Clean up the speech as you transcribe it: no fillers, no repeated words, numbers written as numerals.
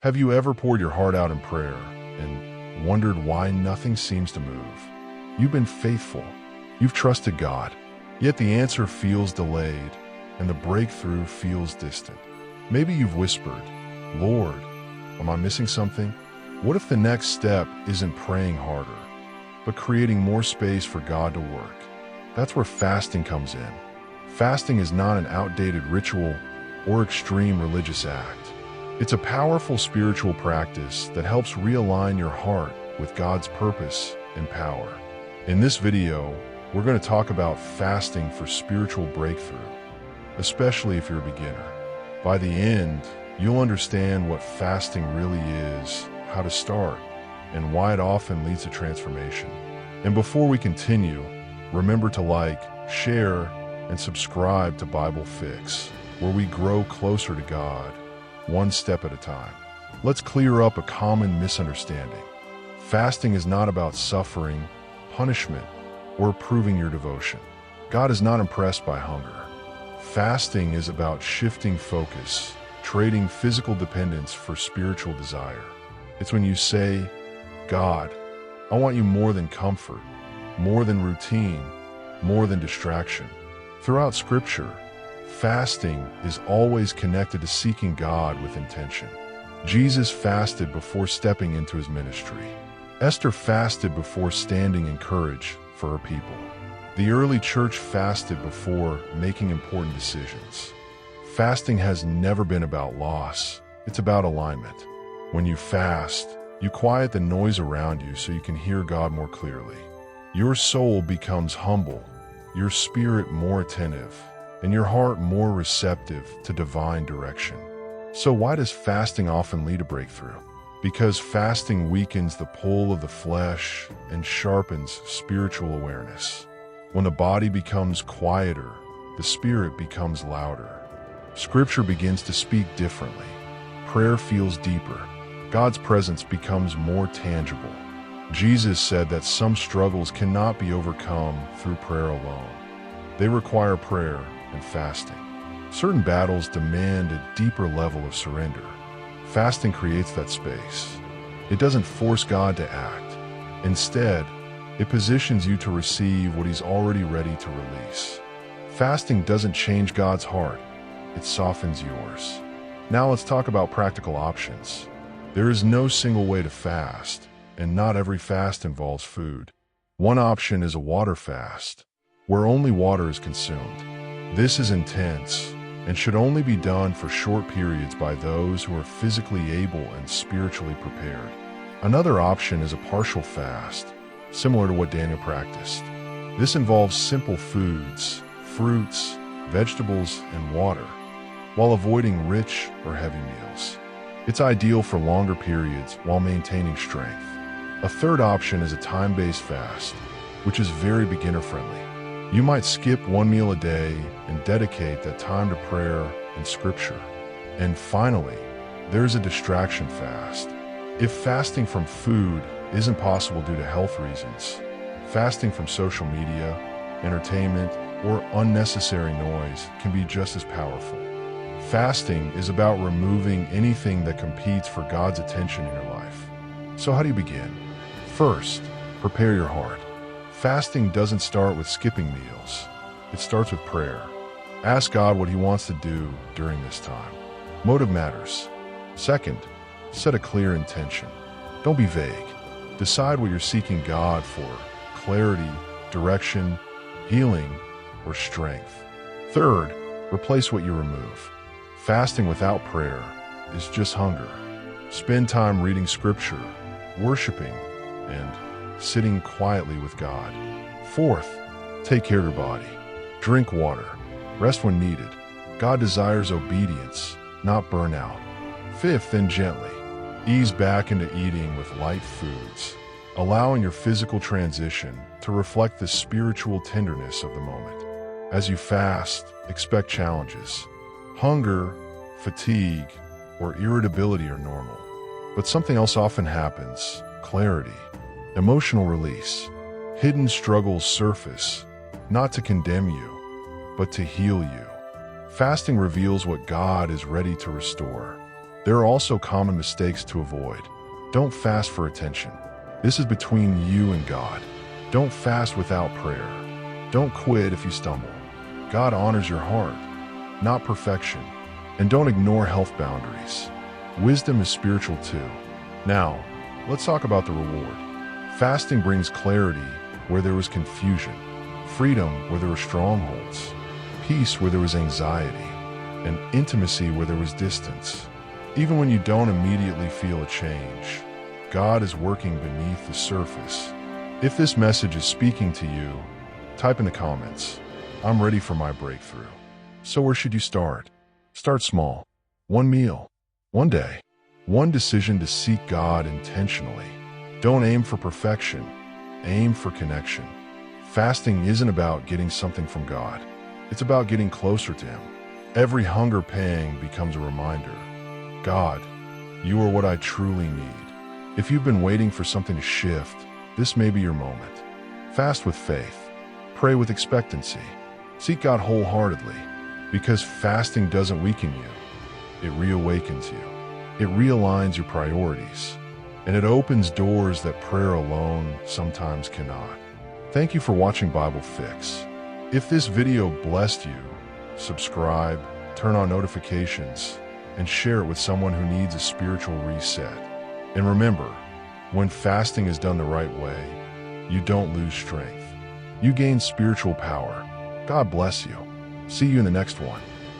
Have you ever poured your heart out in prayer and wondered why nothing seems to move? You've been faithful. You've trusted God. Yet the answer feels delayed and the breakthrough feels distant. Maybe you've whispered, "Lord, am I missing something?" What if the next step isn't praying harder, but creating more space for God to work? That's where fasting comes in. Fasting is not an outdated ritual or extreme religious act. It's a powerful spiritual practice that helps realign your heart with God's purpose and power. In this video, we're going to talk about fasting for spiritual breakthrough, especially if you're a beginner. By the end, you'll understand what fasting really is, how to start, and why it often leads to transformation. And before we continue, remember to like, share, and subscribe to Bible Fix, where we grow closer to God, one step at a time. Let's clear up a common misunderstanding. Fasting is not about suffering, punishment, or proving your devotion. God is not impressed by hunger. Fasting is about shifting focus, trading physical dependence for spiritual desire. It's when you say, "God, I want you more than comfort, more than routine, more than distraction." Throughout Scripture, fasting is always connected to seeking God with intention. Jesus fasted before stepping into his ministry. Esther fasted before standing in courage for her people. The early church fasted before making important decisions. Fasting has never been about loss. It's about alignment. When you fast, you quiet the noise around you so you can hear God more clearly. Your soul becomes humble, your spirit more attentive, and your heart more receptive to divine direction. So why does fasting often lead to breakthrough? Because fasting weakens the pull of the flesh and sharpens spiritual awareness. When the body becomes quieter, the spirit becomes louder. Scripture begins to speak differently. Prayer feels deeper. God's presence becomes more tangible. Jesus said that some struggles cannot be overcome through prayer alone. They require prayer and fasting. Certain battles demand a deeper level of surrender. Fasting creates that space. It doesn't force God to act. Instead, it positions you to receive what He's already ready to release. Fasting doesn't change God's heart. It softens yours. Now let's talk about practical options. There is no single way to fast, and not every fast involves food. One option is a water fast, where only water is consumed. This is intense and should only be done for short periods by those who are physically able and spiritually prepared. Another option is a partial fast, similar to what Daniel practiced. This involves simple foods, fruits, vegetables, and water, while avoiding rich or heavy meals. It's ideal for longer periods while maintaining strength. A third option is a time-based fast, which is very beginner-friendly. You might skip one meal a day and dedicate that time to prayer and scripture. And finally, there's a distraction fast. If fasting from food isn't possible due to health reasons, fasting from social media, entertainment, or unnecessary noise can be just as powerful. Fasting is about removing anything that competes for God's attention in your life. So how do you begin? First, prepare your heart. Fasting doesn't start with skipping meals. It starts with prayer. Ask God what He wants to do during this time. Motive matters. Second, set a clear intention. Don't be vague. Decide what you're seeking God for: clarity, direction, healing, or strength. Third, replace what you remove. Fasting without prayer is just hunger. Spend time reading scripture, worshiping, and sitting quietly with God. Fourth, take care of your body. Drink water. Rest when needed. God desires obedience, not burnout. Fifth, and gently, ease back into eating with light foods, allowing your physical transition to reflect the spiritual tenderness of the moment. As you fast, expect challenges. Hunger, fatigue, or irritability are normal. But something else often happens: clarity. Emotional release. Hidden struggles surface, not to condemn you, but to heal you. Fasting reveals what God is ready to restore. There are also common mistakes to avoid. Don't fast for attention. This is between you and God. Don't fast without prayer. Don't quit if you stumble. God honors your heart, not perfection. And don't ignore health boundaries. Wisdom is spiritual too. Now, let's talk about the reward. Fasting brings clarity where there was confusion, freedom where there were strongholds, peace where there was anxiety, and intimacy where there was distance. Even when you don't immediately feel a change, God is working beneath the surface. If this message is speaking to you, type in the comments, "I'm ready for my breakthrough." So where should you start? Start small. One meal, one day, one decision to seek God intentionally. Don't aim for perfection, aim for connection. Fasting isn't about getting something from God. It's about getting closer to Him. Every hunger pang becomes a reminder. God, you are what I truly need. If you've been waiting for something to shift, this may be your moment. Fast with faith. Pray with expectancy. Seek God wholeheartedly, because fasting doesn't weaken you. It reawakens you. It realigns your priorities, and it opens doors that prayer alone sometimes cannot. Thank you for watching Bible Fix. If this video blessed you, subscribe, turn on notifications, and share it with someone who needs a spiritual reset. And remember, when fasting is done the right way, you don't lose strength. You gain spiritual power. God bless you. See you in the next one.